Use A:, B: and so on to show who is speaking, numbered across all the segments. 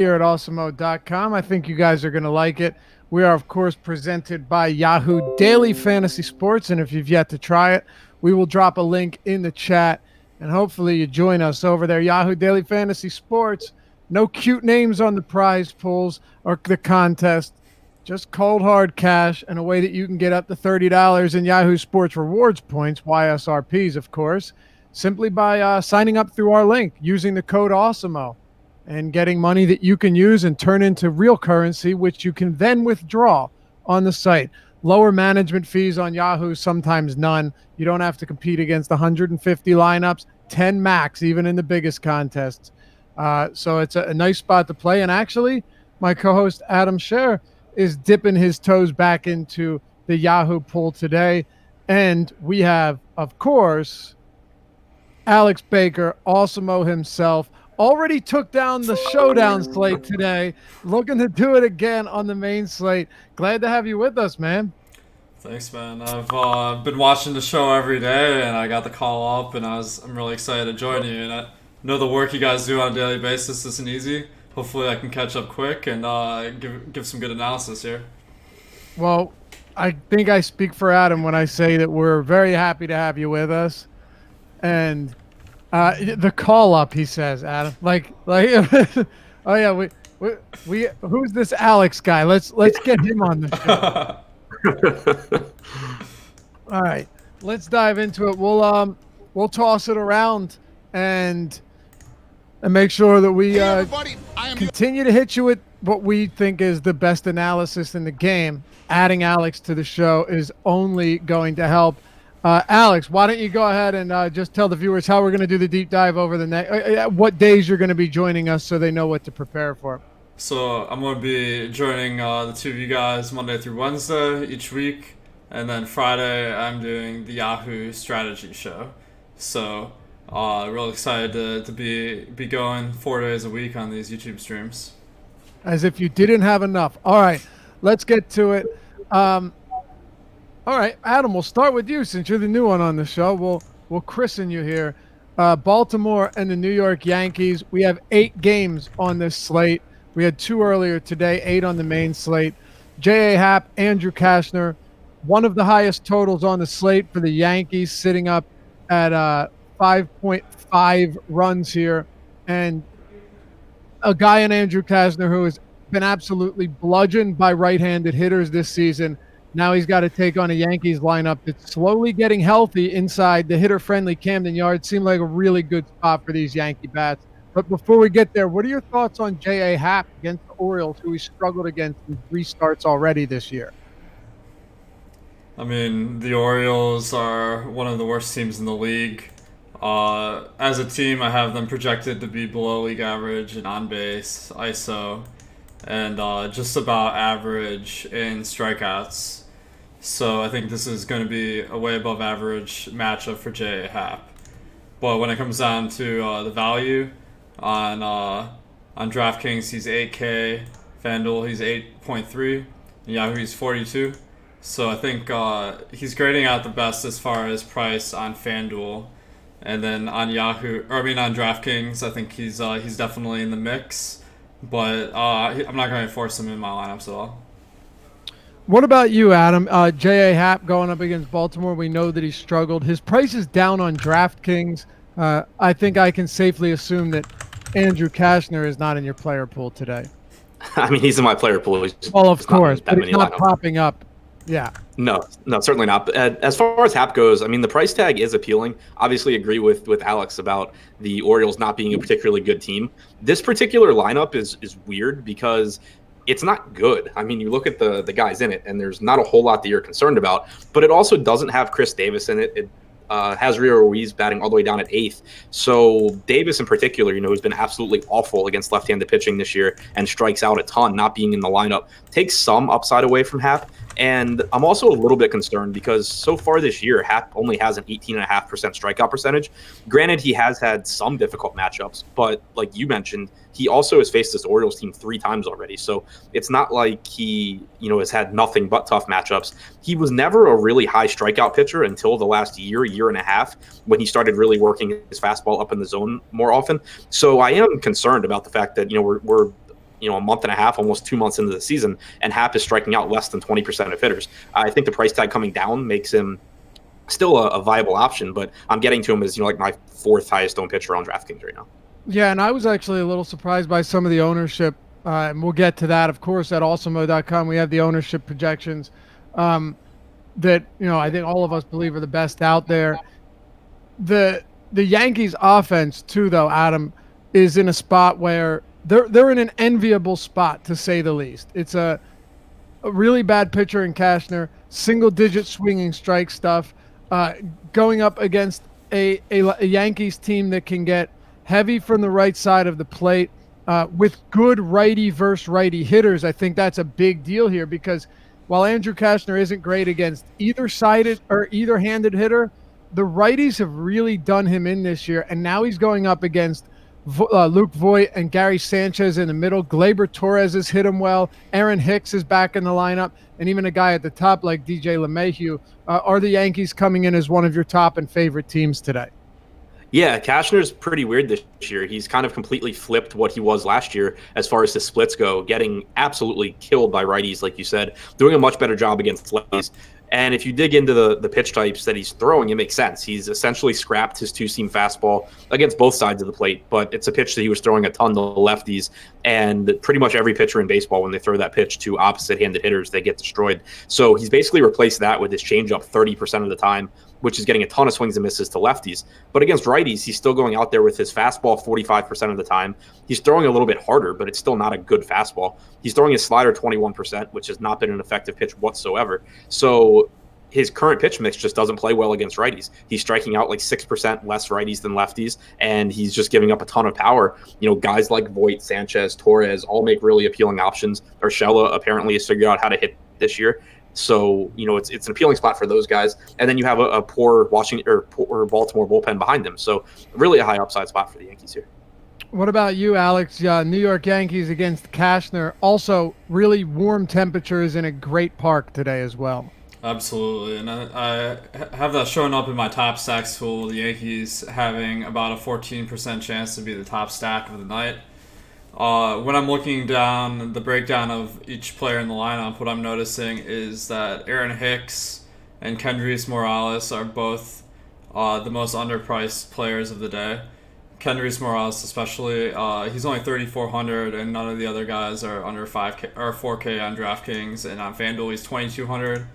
A: here at awesemo.com. I think you guys are going to like it. We are, of course, presented by Yahoo Daily Fantasy Sports. And if you've yet to try it, we will drop a link in the chat. And hopefully you join us over there. Yahoo Daily Fantasy Sports. No cute names on the prize pools or the contest. Just cold, hard cash and a way that you can get up to $30 in Yahoo Sports Rewards points, YSRPs, of course, simply by signing up through our link using the code AWESEMO and getting money that you can use and turn into real currency, which you can then withdraw on the site. Lower management fees on Yahoo, sometimes none. You don't have to compete against 150 lineups, 10 max, even in the biggest contests. So it's a nice spot to play. And actually, my co-host Adam Scher is dipping his toes back into the Yahoo pool today. And we have, of course, Alex Baker, Awesemo himself, already took down the showdown slate today, looking to do it again on the main slate. Glad to have you with us, man.
B: Thanks, man. I've been watching the show every day, and I got the call up, and I'm really excited to join you. And I know the work you guys do on a daily basis isn't easy. Hopefully, I can catch up quick and give some good analysis here.
A: Well, I think I speak for Adam when I say that we're very happy to have you with us. And the call up, he says, Adam, like, oh yeah, we who's this Alex guy? Let's get him on the show. All right, let's dive into it. We'll toss it around and make sure that we continue to hit you with what we think is the best analysis in the game. Adding Alex to the show is only going to help. Alex, why don't you go ahead and just tell the viewers how we're going to do the deep dive over the next, what days you're going to be joining us so they know what to prepare for.
B: So I'm going to be joining the two of you guys Monday through Wednesday each week. And then Friday, I'm doing the Yahoo strategy show. So real excited to be going 4 days a week on these YouTube streams.
A: As if you didn't have enough. All right, let's get to it. All right, Adam, we'll start with you since you're the new one on the show. We'll christen you here. Baltimore and the New York Yankees. We have 8 games on this slate. We had 2 earlier today, 8 on the main slate. J.A. Happ, Andrew Kashner, one of the highest totals on the slate for the Yankees, sitting up at 5.5 runs here. And a guy in Andrew Kashner who has been absolutely bludgeoned by right-handed hitters this season. Now he's got to take on a Yankees lineup that's slowly getting healthy inside the hitter-friendly Camden Yards. Seemed like a really good spot for these Yankee bats. But before we get there, what are your thoughts on J.A. Happ against the Orioles, who he struggled against in 3 starts already this year?
B: I mean, the Orioles are one of the worst teams in the league. As a team, I have them projected to be below league average in on-base, ISO, and just about average in strikeouts. So I think this is going to be a way above average matchup for J.A. Happ. But when it comes down to the value on DraftKings, he's 8K. FanDuel, he's 8.3. Yahoo, he's 42. So I think he's grading out the best as far as price on FanDuel. And then on on DraftKings, I think he's definitely in the mix. But I'm not going to force him in my lineups at all.
A: What about you, Adam? J.A. Happ going up against Baltimore. We know that he struggled. His price is down on DraftKings. I think I can safely assume that Andrew Kashner is not in your player pool today.
C: I mean, he's in my player pool.
A: Well, of course, but he's not popping up. Yeah.
C: No, certainly not. As far as Happ goes, I mean, the price tag is appealing. Obviously, agree with Alex about the Orioles not being a particularly good team. This particular lineup is weird because it's not good. I mean, you look at the guys in it, and there's not a whole lot that you're concerned about. But it also doesn't have Chris Davis in it. It has Rio Ruiz batting all the way down at 8th. So Davis in particular, who's been absolutely awful against left-handed pitching this year and strikes out a ton, not being in the lineup, takes some upside away from Happ. And I'm also a little bit concerned because so far this year, Happ only has an 18.5% strikeout percentage. Granted, he has had some difficult matchups, but like you mentioned, he also has faced this Orioles team 3 times already. So it's not like he, has had nothing but tough matchups. He was never a really high strikeout pitcher until the last year and a half, when he started really working his fastball up in the zone more often. So I am concerned about the fact that, we're a month and a half, almost 2 months into the season, and Happ is striking out less than 20% of hitters. I think the price tag coming down makes him still a viable option, but I'm getting to him as like my fourth highest owned pitcher on DraftKings right now.
A: Yeah, and I was actually a little surprised by some of the ownership, and we'll get to that, of course, at awesomemo.com. We have the ownership projections that I think all of us believe are the best out there. The Yankees offense too, though, Adam, is in a spot where they're in an enviable spot, to say the least. It's a really bad pitcher in Cashner, single-digit swinging strike stuff, going up against a Yankees team that can get heavy from the right side of the plate with good righty versus righty hitters. I think that's a big deal here, because while Andrew Cashner isn't great against either-sided or either-handed hitter, the righties have really done him in this year, and now he's going up against Luke Voit and Gary Sanchez in the middle. Gleyber Torres has hit him well. Aaron Hicks is back in the lineup, and even a guy at the top like DJ LeMahieu. Are the Yankees coming in as one of your top and favorite teams today?
C: Yeah, Cashner's pretty weird this year. He's kind of completely flipped what he was last year as far as his splits go, getting absolutely killed by righties, like you said, doing a much better job against lefties. And if you dig into the pitch types that he's throwing, it makes sense. He's essentially scrapped his two-seam fastball against both sides of the plate, but it's a pitch that he was throwing a ton to lefties, and pretty much every pitcher in baseball, when they throw that pitch to opposite-handed hitters, they get destroyed. So he's basically replaced that with his changeup 30% of the time, which is getting a ton of swings and misses to lefties. But against righties, he's still going out there with his fastball 45% of the time. He's throwing a little bit harder, but it's still not a good fastball. He's throwing his slider 21%, which has not been an effective pitch whatsoever. So his current pitch mix just doesn't play well against righties. He's striking out like 6% less righties than lefties, and he's just giving up a ton of power. Guys like Voit, Sanchez, Torres all make really appealing options. Urshela apparently has figured out how to hit this year. So, it's an appealing spot for those guys. And then you have a poor poor Baltimore bullpen behind them. So really a high upside spot for the Yankees here.
A: What about you, Alex? New York Yankees against Cashner. Also really warm temperatures in a great park today as well.
B: Absolutely. And I have that showing up in my top stacks tool, the Yankees having about a 14% chance to be the top stack of the night. When I'm looking down the breakdown of each player in the lineup, what I'm noticing is that Aaron Hicks and Kendrys Morales are both the most underpriced players of the day. Kendrys Morales especially, he's only 3,400, and none of the other guys are under 5K or 4K on DraftKings, and on FanDuel he's 2,200.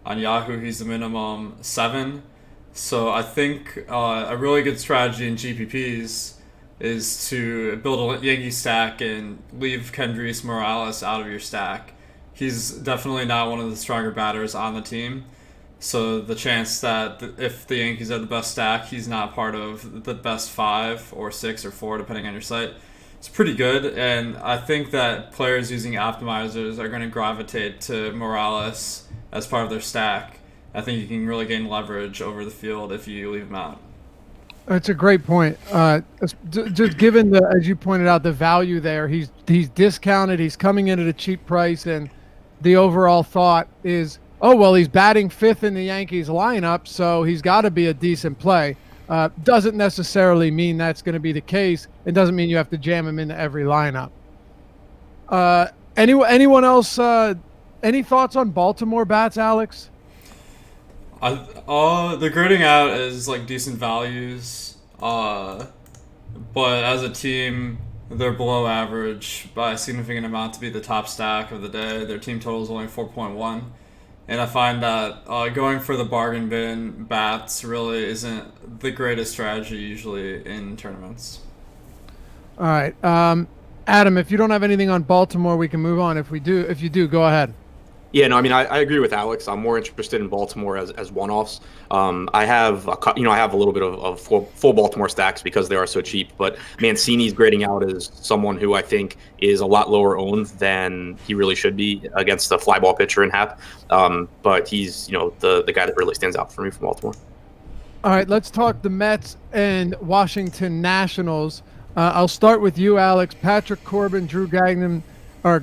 B: On Yahoo he's the minimum 7. So I think a really good strategy in GPPs is to build a Yankee stack and leave Kendrys Morales out of your stack. He's definitely not one of the stronger batters on the team. So the chance that if the Yankees are the best stack, he's not part of the best 5 or 6 or 4, depending on your site, it's pretty good. And I think that players using optimizers are going to gravitate to Morales as part of their stack. I think you can really gain leverage over the field if you leave him out.
A: That's a great point. Just given as you pointed out, the value there, he's discounted. He's coming in at a cheap price, and the overall thought is, he's batting 5th in the Yankees lineup, so he's got to be a decent play. Doesn't necessarily mean that's going to be the case. It doesn't mean you have to jam him into every lineup. Anyone else? Any thoughts on Baltimore bats, Alex?
B: The grading out is like decent values, but as a team, they're below average by a significant amount to be the top stack of the day. Their team total is only 4.1, and I find that going for the bargain bin bats really isn't the greatest strategy usually in tournaments.
A: All right, Adam, if you don't have anything on Baltimore, we can move on. If you do, go ahead.
C: Yeah, no, I mean, I agree with Alex. I'm more interested in Baltimore as one-offs. I have a little bit of full Baltimore stacks because they are so cheap. But Mancini's grading out as someone who I think is a lot lower owned than he really should be against the fly ball pitcher in Happ. But he's the guy that really stands out for me from Baltimore.
A: All right, let's talk the Mets and Washington Nationals. I'll start with you, Alex. Patrick Corbin, Drew Gagnon, or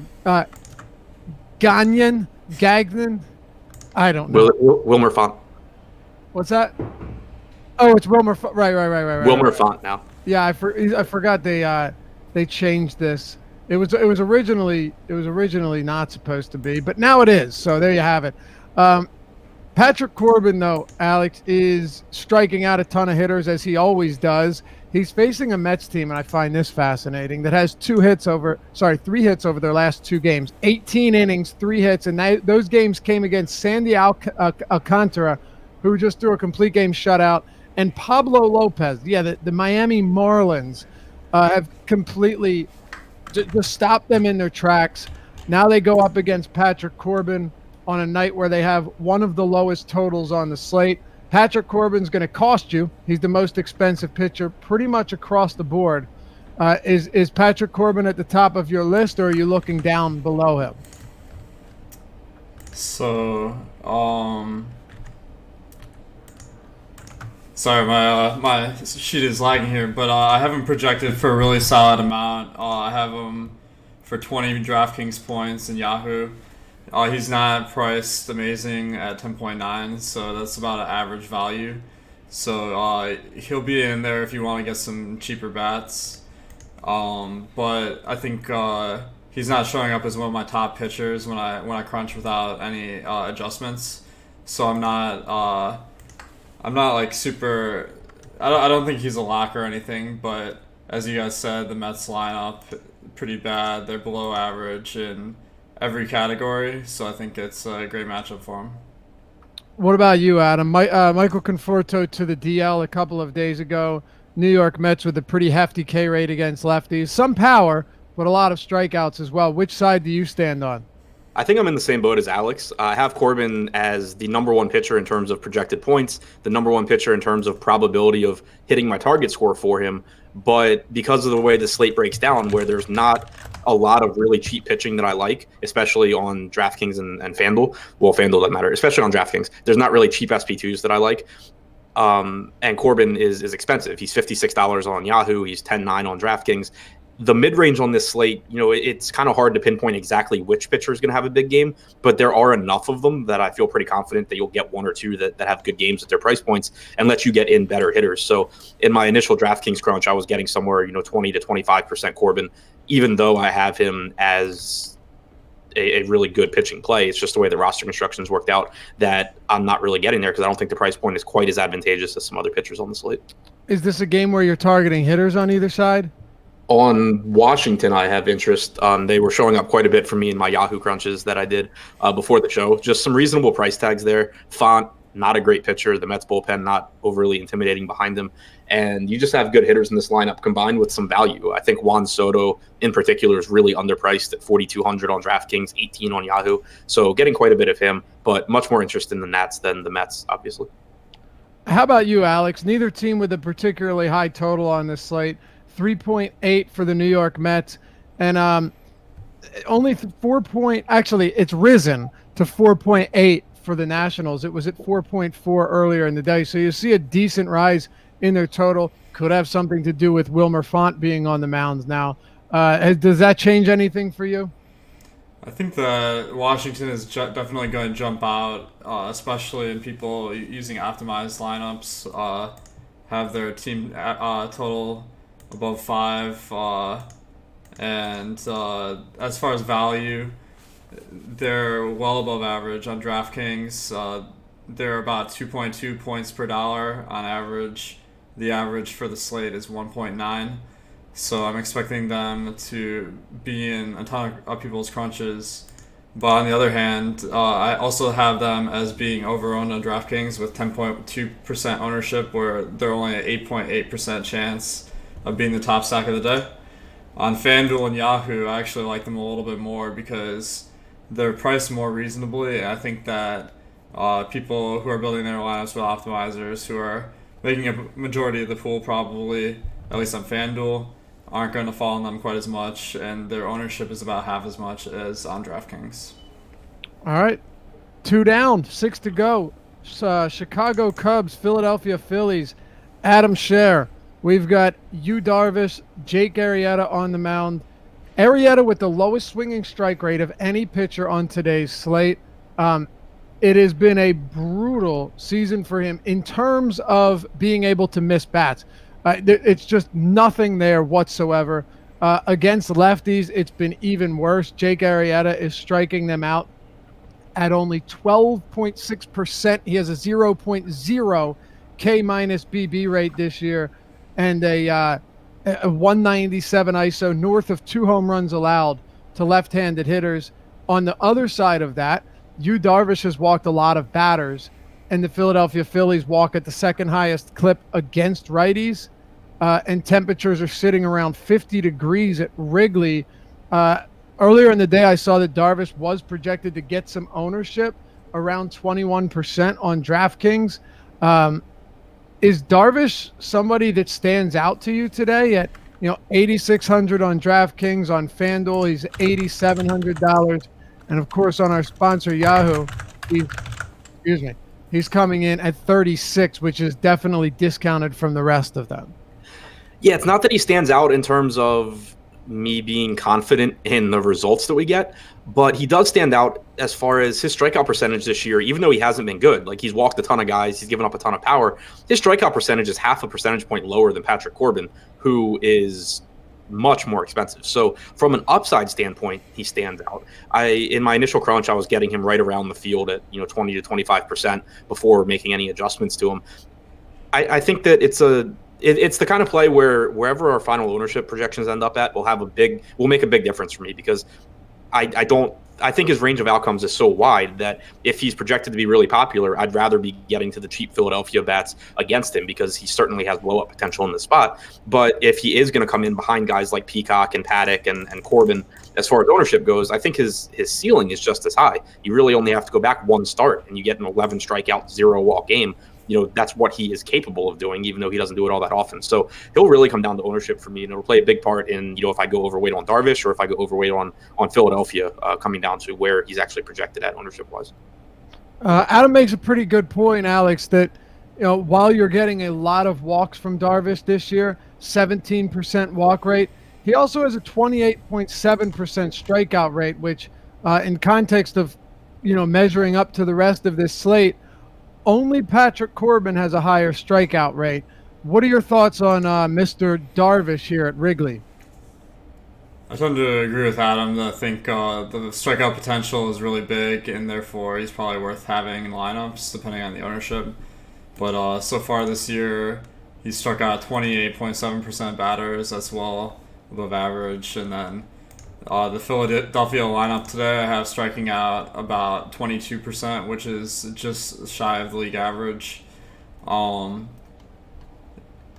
A: Gagnon. I don't know.
C: Wilmer Font.
A: What's that? Oh, it's Wilmer. Right.
C: Wilmer Font now.
A: Yeah, I forgot they changed this. It was originally not supposed to be, but now it is. So there you have it. Patrick Corbin, though, Alex, is striking out a ton of hitters as he always does. He's facing a Mets team, and I find this fascinating, that has 3 hits over their last 2 games. 18 innings, 3 hits, and those games came against Sandy Alcantara, who just threw a complete game shutout, and Pablo Lopez. Yeah, the Miami Marlins have completely just stopped them in their tracks. Now they go up against Patrick Corbin on a night where they have one of the lowest totals on the slate. Patrick Corbin's going to cost you. He's the most expensive pitcher pretty much across the board. Is Patrick Corbin at the top of your list, or are you looking down below him?
B: So, sorry, my sheet is lagging here, but I have him projected for a really solid amount. I have him for 20 DraftKings points in Yahoo. He's not priced amazing at 10.9, so that's about an average value. So he'll be in there if you want to get some cheaper bats. But I think he's not showing up as one of my top pitchers when I crunch without any adjustments. So I'm not like super. I don't think he's a lock or anything. But as you guys said, the Mets lineup pretty bad. They're below average in every category, so I think it's a great matchup for him.
A: What about you, Adam? Michael Conforto to the DL a couple of days ago. New York Mets with a pretty hefty K rate against lefties. Some power, but a lot of strikeouts as well. Which side do you stand on?
C: I think I'm in the same boat as Alex. I have Corbin as the number 1 pitcher in terms of projected points, the number 1 pitcher in terms of probability of hitting my target score for him. But because of the way the slate breaks down, where there's not a lot of really cheap pitching that I like, especially on DraftKings and FanDuel. Well, FanDuel doesn't matter, especially on DraftKings. There's not really cheap SP2s that I like. And Corbin is expensive. He's $56 on Yahoo. He's $10.9 on DraftKings. The mid-range on this slate, it's kind of hard to pinpoint exactly which pitcher is going to have a big game, but there are enough of them that I feel pretty confident that you'll get 1 or 2 that have good games at their price points and let you get in better hitters. So in my initial DraftKings crunch, I was getting somewhere, 20 to 25% Corbin, even though I have him as a really good pitching play. It's just the way the roster construction's worked out that I'm not really getting there because I don't think the price point is quite as advantageous as some other pitchers on the slate.
A: Is this a game where you're targeting hitters on either side?
C: On Washington, I have interest. They were showing up quite a bit for me in my Yahoo crunches that I did before the show. Just some reasonable price tags there. Font, not a great pitcher. The Mets bullpen, not overly intimidating behind them. And you just have good hitters in this lineup combined with some value. I think Juan Soto in particular is really underpriced at 4,200 on DraftKings, 18 on Yahoo. So getting quite a bit of him, but much more interest in the Nats than the Mets, obviously.
A: How about you, Alex? Neither team with a particularly high total on this slate. 3.8 for the New York Mets, and only 4 point. Actually, it's risen to 4.8 for the Nationals. It was at 4.4 earlier in the day, so you see a decent rise in their total. Could have something to do with Wilmer Font being on the mounds now. Does that change anything for you?
B: I think that Washington is definitely going to jump out, especially in people using optimized lineups. Have their team total above 5, and as far as value, they're well above average on DraftKings. They're about 2.2 points per dollar on average. The average for the slate is 1.9, so I'm expecting them to be in a ton of people's crunches. But on the other hand, I also have them as being over-owned on DraftKings with 10.2% ownership, where they're only an 8.8% chance of being the top stack of the day. On FanDuel and Yahoo, I actually like them a little bit more because they're priced more reasonably. And I think that people who are building their lineups with optimizers, who are making a majority of the pool probably, at least on FanDuel, aren't going to fall on them quite as much, and their ownership is about half as much as on DraftKings.
A: All right. 2 down, 6 to go. Chicago Cubs, Philadelphia Phillies, Adam Scher. We've got Yu Darvish, Jake Arrieta on the mound. Arrieta with the lowest swinging strike rate of any pitcher on today's slate. It has been a brutal season for him in terms of being able to miss bats. It's just nothing there whatsoever. Against lefties, it's been even worse. Jake Arrieta is striking them out at only 12.6%. He has a 0.0 K minus BB rate this year and a 197 ISO, north of 2 home runs allowed to left-handed hitters. On the other side of that, Darvish has walked a lot of batters, and the Philadelphia Phillies walk at the second highest clip against righties, and temperatures are sitting around 50 degrees at Wrigley. Earlier in the day, I saw that Darvish was projected to get some ownership, around 21% on DraftKings. Is Darvish somebody that stands out to you today at 8,600 on DraftKings? On FanDuel, he's $8,700, and of course on our sponsor Yahoo, he's coming in at 36, which is definitely discounted from the rest of them.
C: Yeah, it's not that he stands out in terms of me being confident in the results that we get, but he does stand out as far as his strikeout percentage this year. Even though he hasn't been good, like he's walked a ton of guys, he's given up a ton of power, his strikeout percentage is half a percentage point lower than Patrick Corbin, who is much more expensive. So from an upside standpoint, he stands out. In my initial crunch, I was getting him right around the field at 20 to 25% before making any adjustments to him. I think that it's the kind of play where wherever our final ownership projections end up at will make a big difference for me, because I think his range of outcomes is so wide that if he's projected to be really popular, I'd rather be getting to the cheap Philadelphia bats against him, because he certainly has blow-up potential in the spot. But if he is going to come in behind guys like Peacock and Paddock and Corbin, as far as ownership goes, I think his ceiling is just as high. You really only have to go back one start, and you get an 11 strikeout, 0 walk game. That's what he is capable of doing, even though he doesn't do it all that often. So he'll really come down to ownership for me, and it'll play a big part in, if I go overweight on Darvish or if I go overweight on Philadelphia, coming down to where he's actually projected at ownership-wise.
A: Adam makes a pretty good point, Alex, that while you're getting a lot of walks from Darvish this year, 17% walk rate, he also has a 28.7% strikeout rate, which in context of measuring up to the rest of this slate, only Patrick Corbin has a higher strikeout rate. What are your thoughts on Mr. Darvish here at Wrigley?
B: I tend to agree with Adam. I think the strikeout potential is really big, and therefore he's probably worth having in lineups, depending on the ownership. But so far this year, he's struck out 28.7% batters. That's well above average. And then the Philadelphia lineup today, I have striking out about 22%, which is just shy of the league average.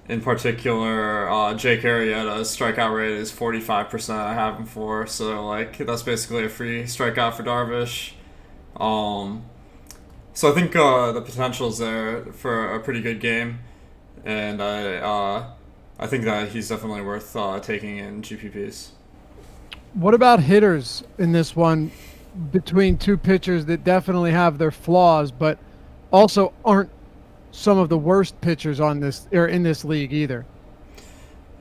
B: In particular, Jake Arrieta's strikeout rate is 45%. I have him for, so that's basically a free strikeout for Darvish. So I think the potential is there for a pretty good game, and I think that he's definitely worth taking in GPPs.
A: What about hitters in this one, between two pitchers that definitely have their flaws, but also aren't some of the worst pitchers on this or in this league either?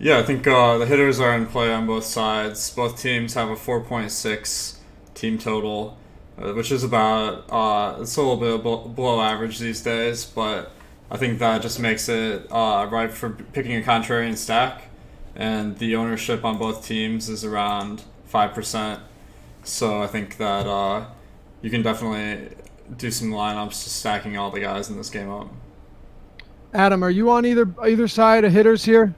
B: Yeah, I think the hitters are in play on both sides. Both teams have a 4.6 team total, which is about it's a little bit below average these days, but I think that just makes it ripe for picking a contrarian stack, and the ownership on both teams is around 5%. So I think that you can definitely do some lineups just stacking all the guys in this game up.
C: Adam, are you on either side of hitters here?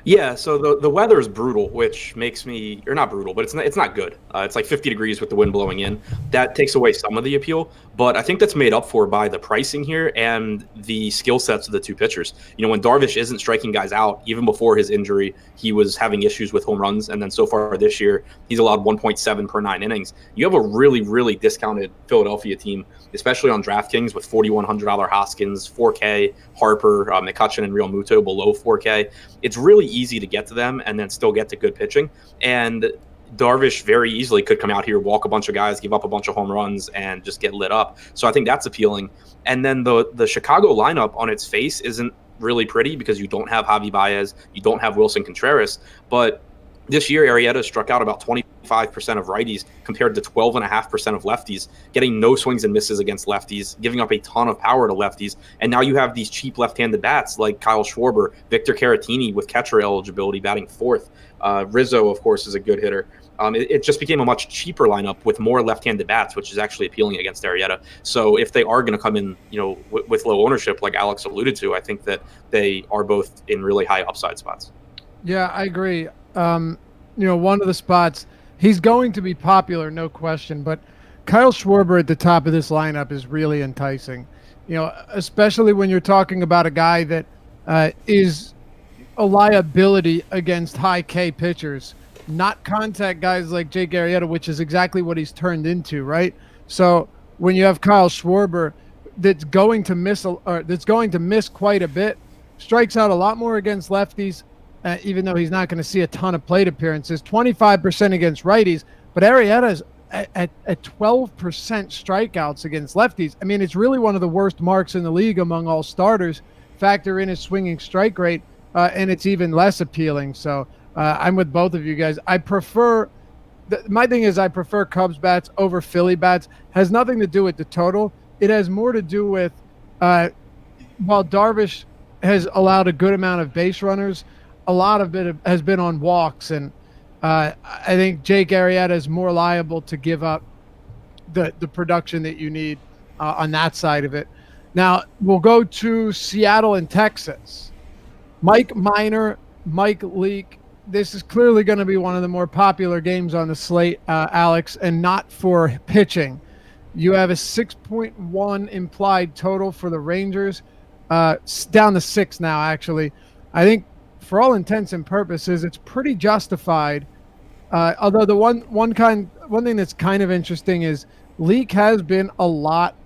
C: Yeah, so the weather is brutal, which makes me, or not brutal, but it's not good. It's like 50 degrees with the wind blowing in. That takes away some of the appeal, but I think that's made up for by the pricing here and the skill sets of the two pitchers. You know, when Darvish isn't striking guys out, even before his injury, he was having issues with home runs, and then so far this year, he's allowed 1.7 per 9 innings. You have a really, really discounted Philadelphia team, especially on DraftKings with $4,100 Hoskins, 4K, Harper, McCutchen, and Real Muto below 4K. It's really easy to get to them and then still get to good pitching. And Darvish very easily could come out here, walk a bunch of guys, give up a bunch of home runs, and just get lit up. So I think that's appealing. And then the Chicago lineup on its face isn't really pretty because you don't have Javi Baez, you don't have Wilson Contreras. But this year, Arrieta struck out about 20% of righties compared to 12.5% of lefties, getting no swings and misses against lefties, giving up a ton of power to lefties. And now you have these cheap left-handed bats like Kyle Schwarber, Victor Caratini with catcher eligibility batting fourth. Rizzo, of course, is a good hitter. It just became a much cheaper lineup with more left-handed bats, which is actually appealing against Arrieta. So if they are going to come in, with low ownership, like Alex alluded to, I think that they are both in really high upside spots.
A: Yeah, I agree. One of the spots, he's going to be popular, no question, but Kyle Schwarber at the top of this lineup is really enticing. Especially when you're talking about a guy that is a liability against high K pitchers, not contact guys like Jake Arrieta, which is exactly what he's turned into, right? So when you have Kyle Schwarber that's going to miss quite a bit, strikes out a lot more against lefties, even though he's not going to see a ton of plate appearances, 25% against righties, but Arrieta's at 12% strikeouts against lefties. I mean, it's really one of the worst marks in the league among all starters. Factor in his swinging strike rate, and it's even less appealing. So I'm with both of you guys. My thing is I prefer Cubs bats over Philly bats. Has nothing to do with the total. It has more to do with while Darvish has allowed a good amount of base runners, a lot of it has been on walks, and I think Jake Arrieta is more liable to give up the production that you need on that side of it. Now we'll go to Seattle and Texas. Mike Minor, Mike Leake. This is clearly going to be one of the more popular games on the slate, Alex, and not for pitching. You have a 6.1 implied total for the Rangers, down to 6 now, actually. I think for all intents and purposes, it's pretty justified. Although the one thing that's kind of interesting is Leake has been a lot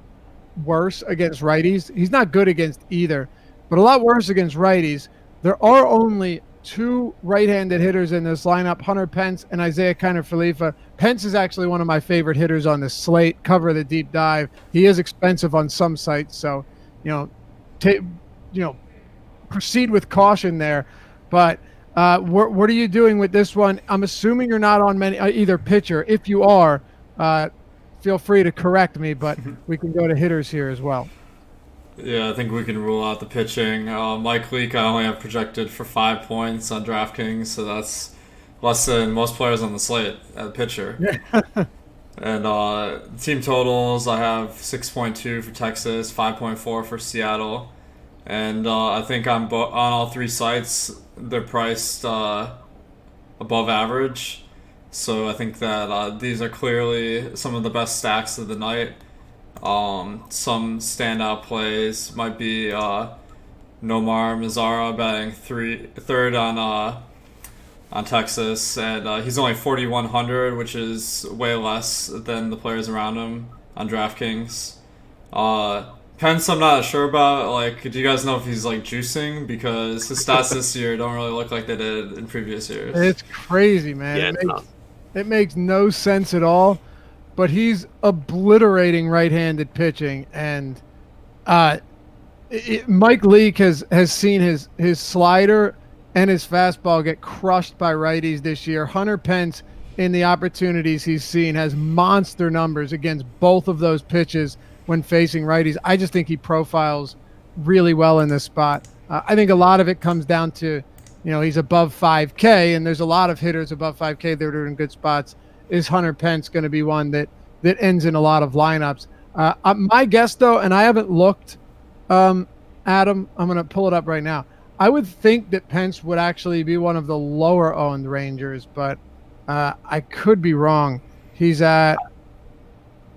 A: worse against righties. He's not good against either, but a lot worse against righties. There are only 2 right-handed hitters in this lineup, Hunter Pence and Isaiah Kiner-Falefa. Pence is actually one of my favorite hitters on this slate. Cover the deep dive. He is expensive on some sites, so proceed with caution there. But what are you doing with this one? I'm assuming you're not on either pitcher. If you are, feel free to correct me, but we can go to hitters here as well.
B: Yeah, I think we can rule out the pitching. Mike Leake, I only have projected for 5 points on DraftKings, so that's less than most players on the slate at pitcher. And team totals, I have 6.2 for Texas, 5.4 for Seattle. And I think on all 3 sites, they're priced above average. So I think that these are clearly some of the best stacks of the night. Some standout plays might be Nomar Mazara batting third on Texas, and he's only 4,100, which is way less than the players around him on DraftKings. Pence, I'm not sure about. Do you guys know if he's juicing? Because his stats this year don't really look like they did in previous years.
A: It's crazy, man.
C: Yeah,
A: it makes no sense at all. But he's obliterating right-handed pitching, and Mike Leake has seen his slider and his fastball get crushed by righties this year. Hunter Pence, in the opportunities he's seen, has monster numbers against both of those pitches when facing righties. I just think he profiles really well in this spot. I think a lot of it comes down to, he's above 5K, and there's a lot of hitters above 5K that are in good spots. Is Hunter Pence going to be one that ends in a lot of lineups? My guess, though, and I haven't looked, Adam, I'm going to pull it up right now. I would think that Pence would actually be one of the lower-owned Rangers, but I could be wrong. He's at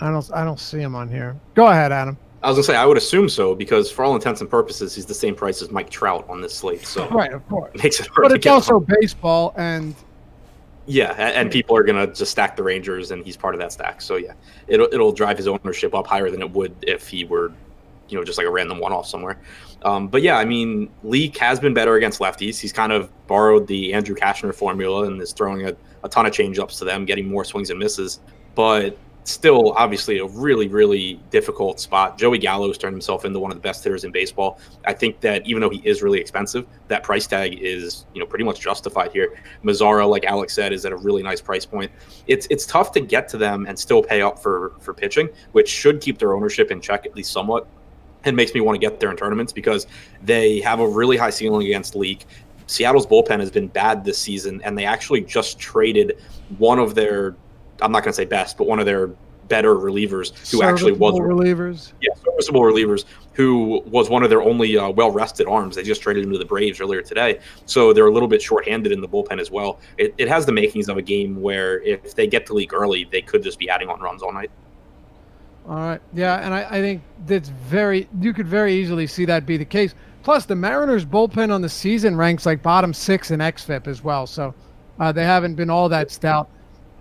A: I don't see him on here. Go ahead, Adam.
C: I was going to say, I would assume so, because for all intents and purposes, he's the same price as Mike Trout on this slate. So
A: right, of course.
C: It makes it hard
A: but
C: to
A: it's
C: get
A: also
C: him.
A: baseball, and
C: yeah, and people are going to just stack the Rangers, and he's part of that stack. So yeah, it'll drive his ownership up higher than it would if he were, just like a random one-off somewhere. But yeah, I mean, Leake has been better against lefties. He's kind of borrowed the Andrew Kashner formula and is throwing a ton of change-ups to them, getting more swings and misses. But still obviously a really, really difficult spot. Joey Gallo's turned himself into one of the best hitters in baseball. I think that even though he is really expensive, that price tag is, pretty much justified here. Mazzara, like Alex said, is at a really nice price point. It's tough to get to them and still pay up for pitching, which should keep their ownership in check at least somewhat. And makes me want to get there in tournaments because they have a really high ceiling against Leak. Seattle's bullpen has been bad this season, and they actually just traded one of their, I'm not going to say best, but one of their better relievers who actually was
A: relievers.
C: Yeah, serviceable relievers, who was one of their only well-rested arms. They just traded him to the Braves earlier today. So they're a little bit shorthanded in the bullpen as well. It has the makings of a game where if they get to Leak early, they could just be adding on runs all night.
A: All right. Yeah, and I think you could very easily see that be the case. Plus, the Mariners' bullpen on the season ranks like bottom 6 in xFIP as well. So they haven't been all that stout.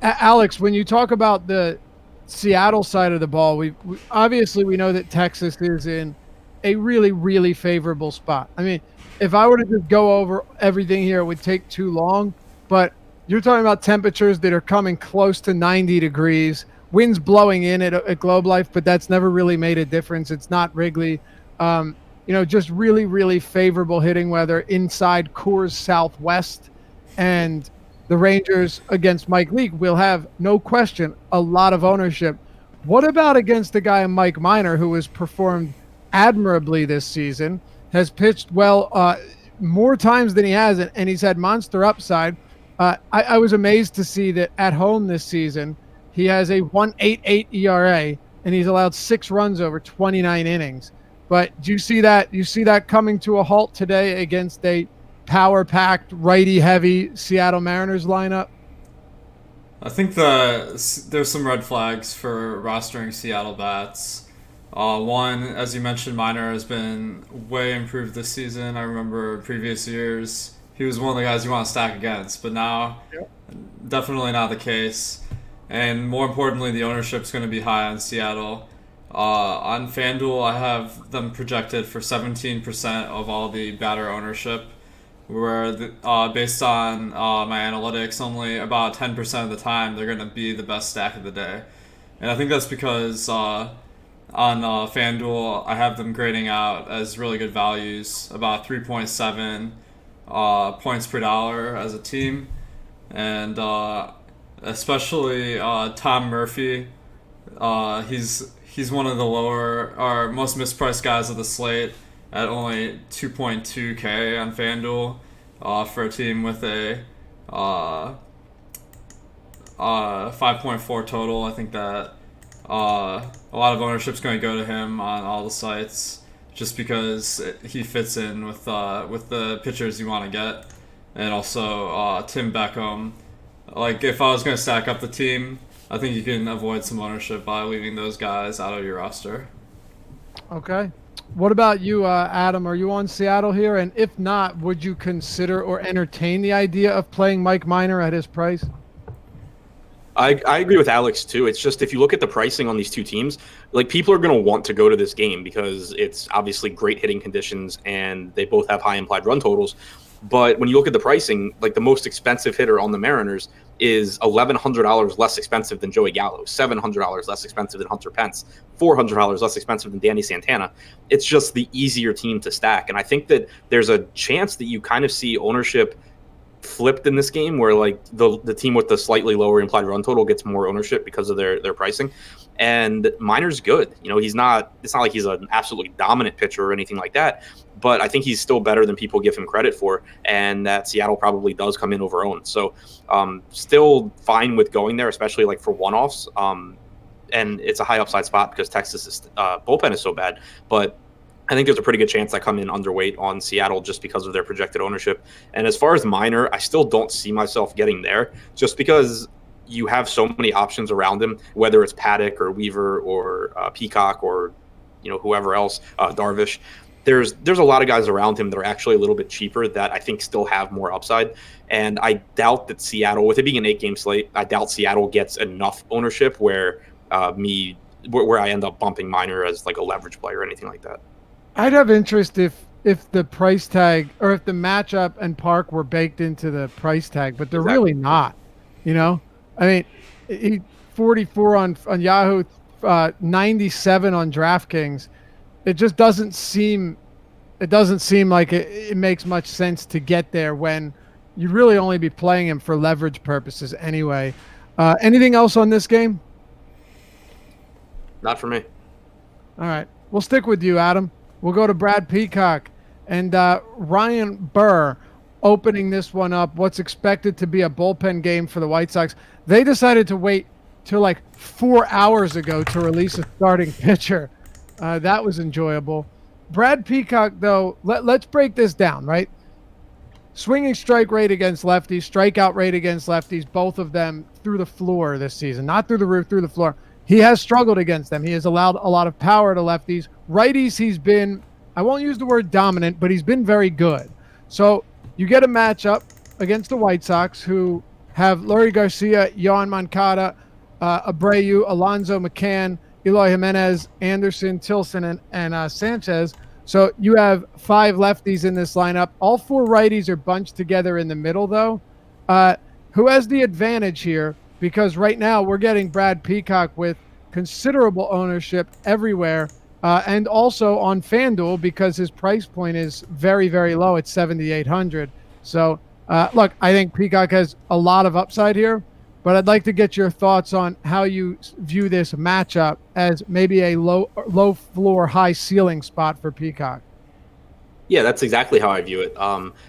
A: Alex, when you talk about the Seattle side of the ball, we obviously know that Texas is in a really, really favorable spot. I mean, if I were to just go over everything here, it would take too long. But you're talking about temperatures that are coming close to 90 degrees. Winds blowing in at Globe Life, but that's never really made a difference. It's not Wrigley. Just really, really favorable hitting weather inside Coors Southwest. And the Rangers against Mike Leake will have, no question, a lot of ownership. What about against a guy, Mike Minor, who has performed admirably this season, has pitched well more times than he has, and he's had monster upside. I was amazed to see that at home this season, he has a 1.88 ERA, and he's allowed 6 runs over 29 innings. But do you see that? You see that coming to a halt today against a power-packed, righty-heavy Seattle Mariners lineup?
B: I think there's some red flags for rostering Seattle bats. One, as you mentioned, Minor has been way improved this season. I remember previous years he was one of the guys you want to stack against, but now definitely not the case. And more importantly, the ownership's going to be high on Seattle. On FanDuel, I have them projected for 17% of all the batter ownership, where based on my analytics, only about 10% of the time they're going to be the best stack of the day. And I think that's because on FanDuel, I have them grading out as really good values, about 3.7 points per dollar as a team. And especially Tom Murphy. He's one of the lower or most mispriced guys of the slate at only 2.2K on FanDuel for a team with a 5.4 total. I think that a lot of ownership's going to go to him on all the sites just because he fits in with the pitchers you want to get, and also Tim Beckham. Like, if I was going to stack up the team, I think you can avoid some ownership by leaving those guys out of your roster.
A: Okay. What about you, Adam? Are you on Seattle here? And if not, would you consider or entertain the idea of playing Mike Minor at his price?
C: I agree with Alex, too. It's just if you look at the pricing on these two teams, like, people are going to want to go to this game because it's obviously great hitting conditions and they both have high implied run totals. But when you look at the pricing, like, the most expensive hitter on the Mariners is $1,100 less expensive than Joey Gallo, $700 less expensive than Hunter Pence, $400 less expensive than Danny Santana. It's just the easier team to stack. And I think that there's a chance that you kind of see ownership flipped in this game where, like, the team with the slightly lower implied run total gets more ownership because of their pricing. And Minor's good. It's not like he's an absolutely dominant pitcher or anything like that, but I think he's still better than people give him credit for, and that Seattle probably does come in over owned. So still fine with going there, especially like for one-offs. And it's a high upside spot because Texas' bullpen is so bad. But I think there's a pretty good chance I come in underweight on Seattle just because of their projected ownership. And as far as Minor, I still don't see myself getting there just because you have so many options around him, whether it's Paddock or Weaver or Peacock or whoever else, Darvish. There's a lot of guys around him that are actually a little bit cheaper that I think still have more upside. And I doubt that Seattle, with it being an 8-game slate, I doubt Seattle gets enough ownership where I end up bumping Minor as like a leverage player or anything like that.
A: I'd have interest if the price tag or if the matchup and park were baked into the price tag, but they're really not. I mean, 644 on Yahoo, 97 on DraftKings. It just doesn't seem like it makes much sense to get there when you'd really only be playing him for leverage purposes anyway. Anything else on this game?
C: Not for me.
A: All right. We'll stick with you, Adam. We'll go to Brad Peacock and Ryan Burr opening this one up. What's expected to be a bullpen game for the White Sox. They decided to wait till like 4 hours ago to release a starting pitcher. That was enjoyable. Brad Peacock, though, let's break this down, right? Swinging strike rate against lefties, strikeout rate against lefties, both of them through the floor this season. Not through the roof, through the floor. He has struggled against them. He has allowed a lot of power to lefties. Righties, he's been, I won't use the word dominant, but he's been very good. So you get a matchup against the White Sox, who have Leury Garcia, Yohan Moncada, Abreu, Alonso McCann, Eloy Jimenez, Anderson, Tilson, and Sanchez. So you have 5 lefties in this lineup. All 4 righties are bunched together in the middle, though. Who has the advantage here? Because right now we're getting Brad Peacock with considerable ownership everywhere, and also on FanDuel because his price point is very, very low at $7,800. So, look, I think Peacock has a lot of upside here, but I'd like to get your thoughts on how you view this matchup as maybe a low floor, high ceiling spot for Peacock.
C: Yeah, that's exactly how I view it.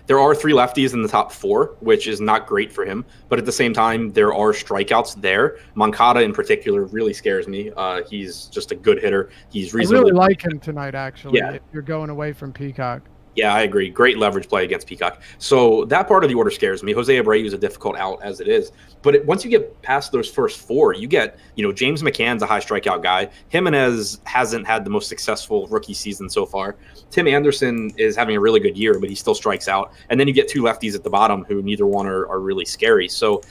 C: There are 3 lefties in the top 4, which is not great for him. But at the same time, there are strikeouts there. Moncada in particular really scares me. He's just a good hitter. He's reasonably.
A: I really like him tonight, actually,
C: Yeah.
A: if you're going away from Peacock.
C: Yeah, I agree. Great leverage play against Peacock. So that part of the order scares me. Jose Abreu is a difficult out as it is. But once you get past those first 4, you get, James McCann's a high strikeout guy. Jimenez hasn't had the most successful rookie season so far. Tim Anderson is having a really good year, but he still strikes out. And then you get 2 lefties at the bottom who neither one are really scary. So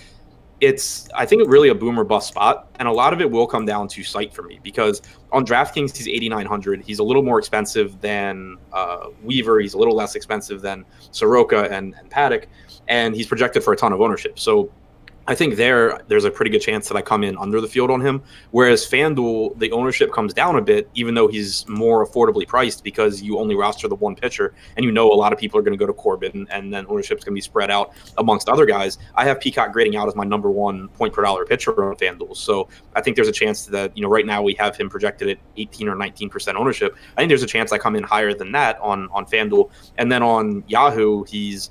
C: I think really a boom or bust spot, and a lot of it will come down to sight for me because on DraftKings he's 8,900. He's a little more expensive than Weaver. He's a little less expensive than Soroka and Paddock, and he's projected for a ton of ownership. So I think there's a pretty good chance that I come in under the field on him. Whereas FanDuel, the ownership comes down a bit, even though he's more affordably priced because you only roster the one pitcher, and a lot of people are going to go to Corbin, and then ownership's going to be spread out amongst other guys. I have Peacock grading out as my number 1 point per dollar pitcher on FanDuel. So I think there's a chance that, right now we have him projected at 18 or 19% ownership. I think there's a chance I come in higher than that on FanDuel. And then on Yahoo, he's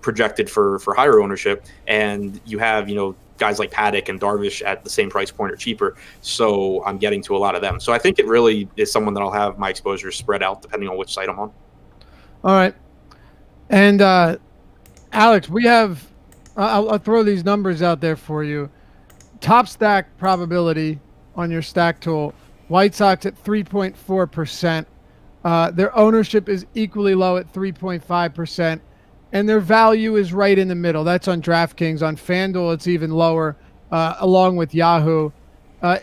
C: projected for higher ownership, and you have guys like Paddock and Darvish at the same price point or cheaper, so I'm getting to a lot of them. So I think it really is someone that I'll have my exposure spread out depending on which site I'm on.
A: All right, and Alex, we have I'll throw these numbers out there for you. Top stack probability on your stack tool, White Sox at 3.4%. Their ownership is equally low at 3.5%. And their value is right in the middle. That's on DraftKings. On FanDuel, it's even lower, along with Yahoo.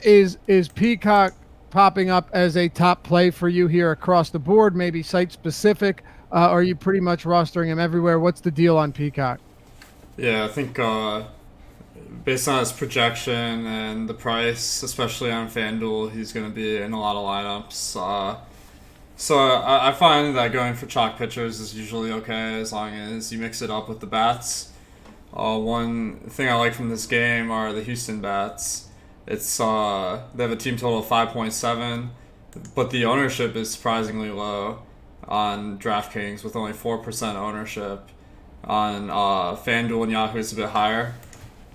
A: Is Peacock popping up as a top play for you here across the board, maybe site-specific? Are you pretty much rostering him everywhere? What's the deal on Peacock?
B: Yeah, I think based on his projection and the price, especially on FanDuel, he's going to be in a lot of lineups. So I find that going for chalk pitchers is usually okay as long as you mix it up with the bats. One thing I like from this game are the Houston bats. It's they have a team total of 5.7, but the ownership is surprisingly low on DraftKings with only 4% ownership. On FanDuel and Yahoo it's a bit higher.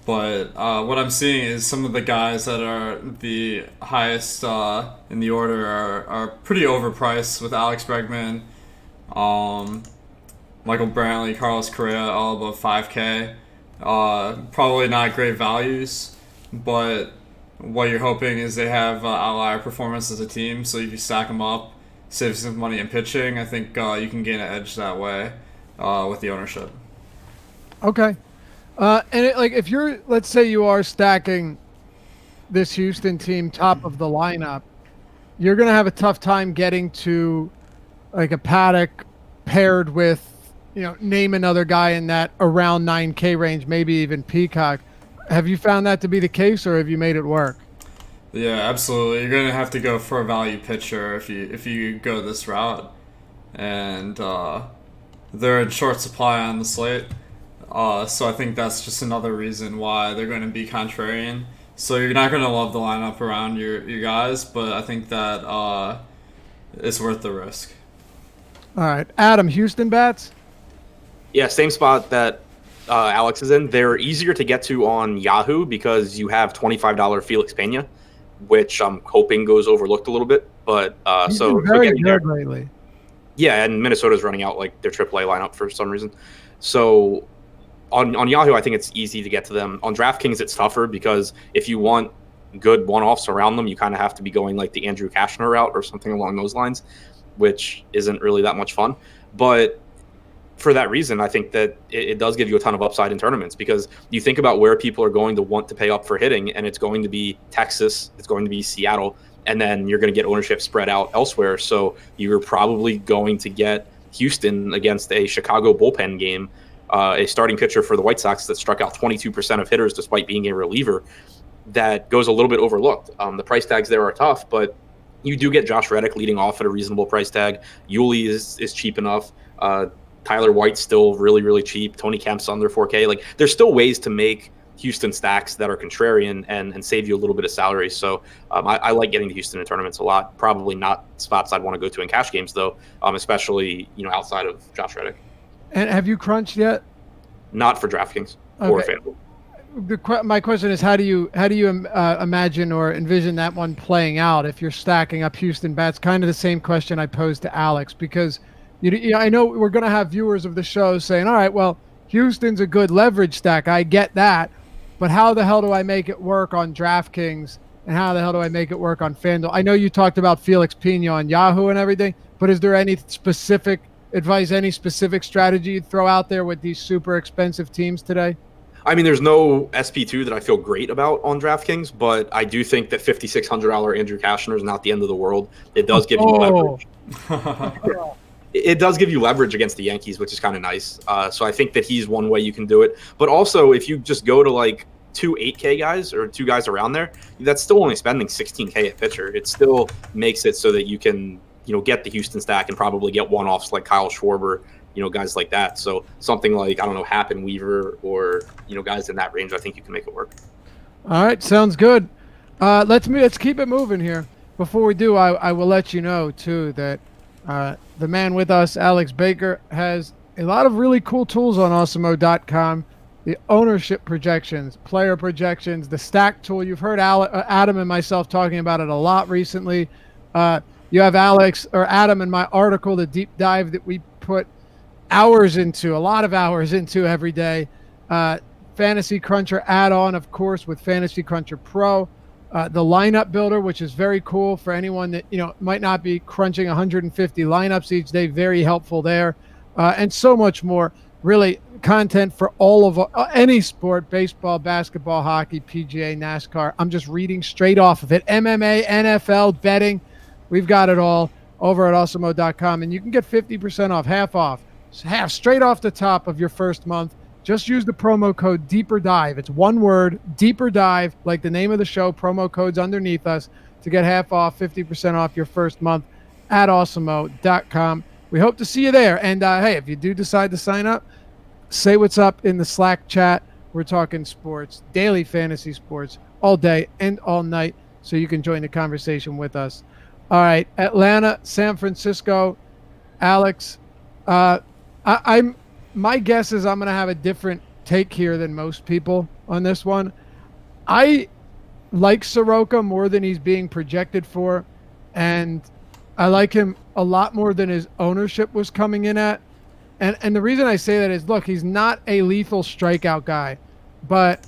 B: But what I'm seeing is some of the guys that are the highest in the order are pretty overpriced, with Alex Bregman, Michael Brantley, Carlos Correa, all above 5K. Probably not great values, but what you're hoping is they have outlier performance as a team, so if you stack them up, save some money in pitching, I think you can gain an edge that way with the ownership.
A: Okay. If you're, let's say you are stacking this Houston team top of the lineup, you're going to have a tough time getting to like a Paddock paired with, name another guy in that around 9K range, maybe even Peacock. Have you found that to be the case, or have you made it work?
B: Yeah, absolutely. You're gonna have to go for a value pitcher if you go this route, and they're in short supply on the slate. So I think that's just another reason why they're going to be contrarian. So you're not going to love the lineup around your guys, but I think that it's worth the risk.
A: All right, Adam, Houston bats.
C: Yeah, same spot that Alex is in. They're easier to get to on Yahoo because you have $25 Felix Pena, which I'm hoping goes overlooked a little bit. But
A: He's
C: so
A: been very
C: getting
A: good
C: there,
A: lately.
C: yeah, and Minnesota's running out like their AAA lineup for some reason. So on Yahoo, I think it's easy to get to them. On DraftKings, it's tougher because if you want good one-offs around them, you kind of have to be going like the Andrew Cashner route or something along those lines, which isn't really that much fun. But for that reason, I think that it does give you a ton of upside in tournaments because you think about where people are going to want to pay up for hitting, and it's going to be Texas, it's going to be Seattle, and then you're going to get ownership spread out elsewhere. So you're probably going to get Houston against a Chicago bullpen game, a starting pitcher for the White Sox that struck out 22% of hitters despite being a reliever. That goes a little bit overlooked. The price tags there are tough, but you do get Josh Reddick leading off at a reasonable price tag. Yuli is cheap enough. Tyler White's still really, really cheap. Tony Kemp's under 4K. Like, there's still ways to make Houston stacks that are contrarian and save you a little bit of salary. So I like getting to Houston in tournaments a lot. Probably not spots I'd want to go to in cash games, though, especially outside of Josh Reddick.
A: And have you crunched yet?
C: Not for DraftKings or FanDuel.
A: My question is, how do you imagine or envision that one playing out if you're stacking up Houston bats? Kind of the same question I posed to Alex, because I know we're going to have viewers of the show saying, all right, well, Houston's a good leverage stack. I get that. But how the hell do I make it work on DraftKings, and how the hell do I make it work on FanDuel? I know you talked about Felix Pena on Yahoo and everything, but is there any specific advice, any specific strategy you'd throw out there with these super expensive teams today?
C: I mean, there's no SP2 that I feel great about on DraftKings, but I do think that $5,600 Andrew Cashner is not the end of the world. It does give you leverage. It does give you leverage against the Yankees, which is kind of nice. So I think that he's one way you can do it. But also, if you just go to like 2 8K guys or 2 guys around there, that's still only spending $16K at pitcher. It still makes it so that you can, get the Houston stack and probably get one-offs like Kyle Schwarber, guys like that. So something like, I don't know, Happen Weaver or, guys in that range, I think you can make it work.
A: All right, sounds good. Let's keep it moving here. Before we do, I will let you know, too, that the man with us, Alex Baker, has a lot of really cool tools on awesemo.com. The ownership projections, player projections, the stack tool. You've heard Adam and myself talking about it a lot recently. You have Adam in my article, the deep dive that we put a lot of hours into every day. Fantasy Cruncher add-on, of course, with Fantasy Cruncher Pro. The lineup builder, which is very cool for anyone that might not be crunching 150 lineups each day. Very helpful there, and so much more. Really, content for all of any sport: baseball, basketball, hockey, PGA, NASCAR. I'm just reading straight off of it. MMA, NFL, betting. We've got it all over at awesemo.com, and you can get 50% off, half straight off the top of your first month. Just use the promo code Deeper Dive. It's one word, Deeper Dive, like the name of the show. Promo code's underneath us to get half off, 50% off your first month at awesemo.com. We hope to see you there. And hey, if you do decide to sign up, say what's up in the Slack chat. We're talking sports, daily fantasy sports, all day and all night, so you can join the conversation with us. All right, Atlanta, San Francisco, Alex. My guess is I'm going to have a different take here than most people on this one. I like Soroka more than he's being projected for, and I like him a lot more than his ownership was coming in at. And the reason I say that is, look, he's not a lethal strikeout guy, but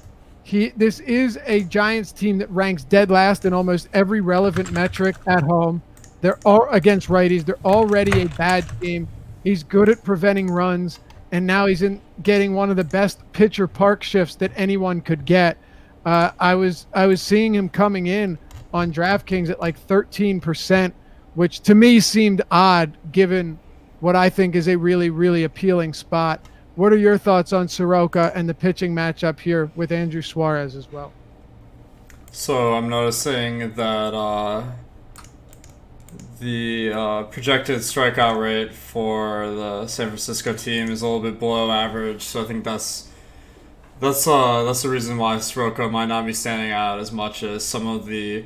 A: this is a Giants team that ranks dead last in almost every relevant metric at home. They're all against righties. They're already a bad team. He's good at preventing runs. And now he's getting one of the best pitcher park shifts that anyone could get. I was seeing him coming in on DraftKings at like 13%, which to me seemed odd given what I think is a really, really appealing spot What are your thoughts on Soroka and the pitching matchup here with Andrew Suarez as well?
B: So I'm noticing that the projected strikeout rate for the San Francisco team is a little bit below average. So I think that's the reason why Soroka might not be standing out as much as some of the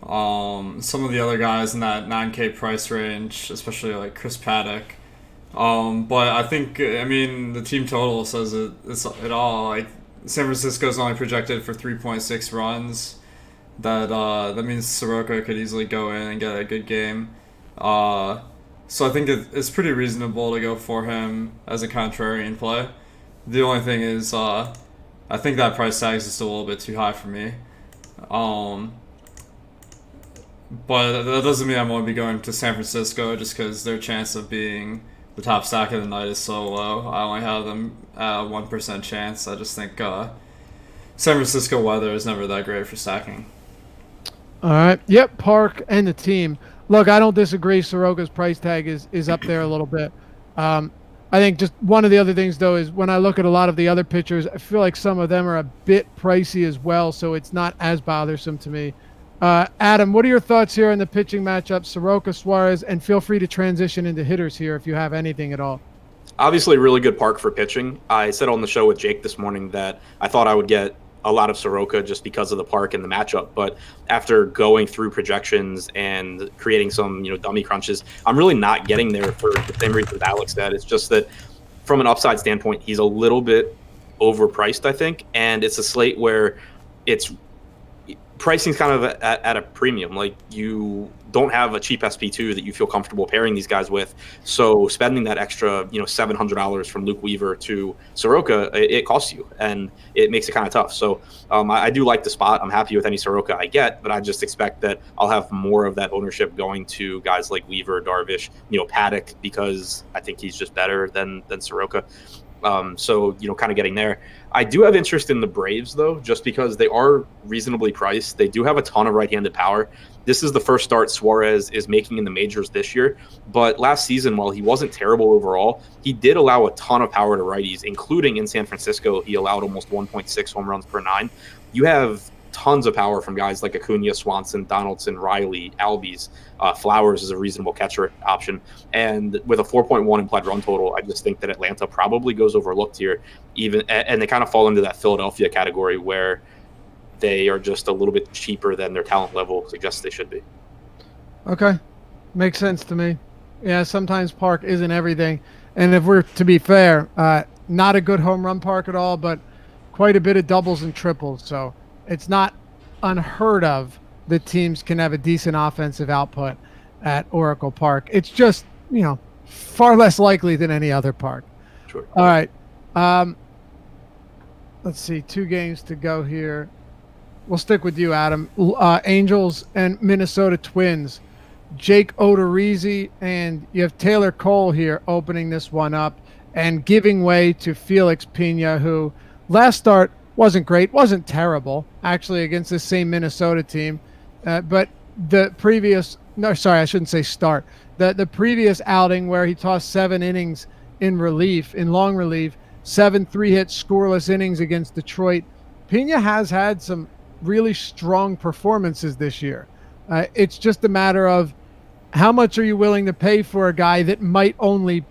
B: other guys in that 9K price range, especially like Chris Paddock. But I think, I mean, the team total says it all. Like, San Francisco's only projected for 3.6 runs. That means Soroka could easily go in and get a good game. So I think it's pretty reasonable to go for him as a contrarian play. The only thing is, I think that price tag is just a little bit too high for me. But that doesn't mean I'm going to be going to San Francisco just because their chance of being the top stack of the night is so low. I only have them at a 1% chance. I just think San Francisco weather is never that great for stacking.
A: All right. Yep, Park and the team. Look, I don't disagree. Soroka's price tag is up there a little bit. I think just one of the other things, though, is when I look at a lot of the other pitchers, I feel like some of them are a bit pricey as well, so it's not as bothersome to me. Adam, what are your thoughts here on the pitching matchup, Soroka, Suarez, and feel free to transition into hitters here if you have anything at all.
C: Obviously, really good Park for pitching. I said on the show with Jake this morning that I thought I would get a lot of Soroka just because of the Park and the matchup. But after going through projections and creating some, dummy crunches, I'm really not getting there for the same reason that Alex said. It's just that from an upside standpoint, he's a little bit overpriced, I think. And it's a slate where pricing's kind of at a premium. Like, you don't have a cheap SP2 that you feel comfortable pairing these guys with. So spending that extra, $700 from Luke Weaver to Soroka, it costs you, and it makes it kind of tough. So I do like the spot. I'm happy with any Soroka I get, but I just expect that I'll have more of that ownership going to guys like Weaver, Darvish, Paddock, because I think he's just better than Soroka. So, kind of getting there. I do have interest in the Braves, though, just because they are reasonably priced. They do have a ton of right-handed power. This is the first start Suarez is making in the majors this year. But last season, while he wasn't terrible overall, he did allow a ton of power to righties, including in San Francisco. He allowed almost 1.6 home runs per 9. You have tons of power from guys like Acuna, Swanson, Donaldson, Riley, Albies. Flowers is a reasonable catcher option. And with a 4.1 implied run total, I just think that Atlanta probably goes overlooked here. And they kind of fall into that Philadelphia category where they are just a little bit cheaper than their talent level suggests they should be.
A: Okay. Makes sense to me. Yeah, sometimes Park isn't everything. And if we're to be fair, not a good home run park at all, but quite a bit of doubles and triples. So it's not unheard of that teams can have a decent offensive output at Oracle Park. It's just, far less likely than any other park.
C: Sure.
A: All right. Let's see, 2 games to go here. We'll stick with you, Adam. Angels and Minnesota Twins. Jake Odorizzi, and you have Taylor Cole here opening this one up and giving way to Felix Pena, who last start wasn't great, wasn't terrible, actually, against the same Minnesota team. But the previous – no, sorry, I shouldn't say start. The previous outing where he tossed 7 innings in long relief, 7 3-hit scoreless innings against Detroit. Pena has had some really strong performances this year. It's just a matter of how much are you willing to pay for a guy that might only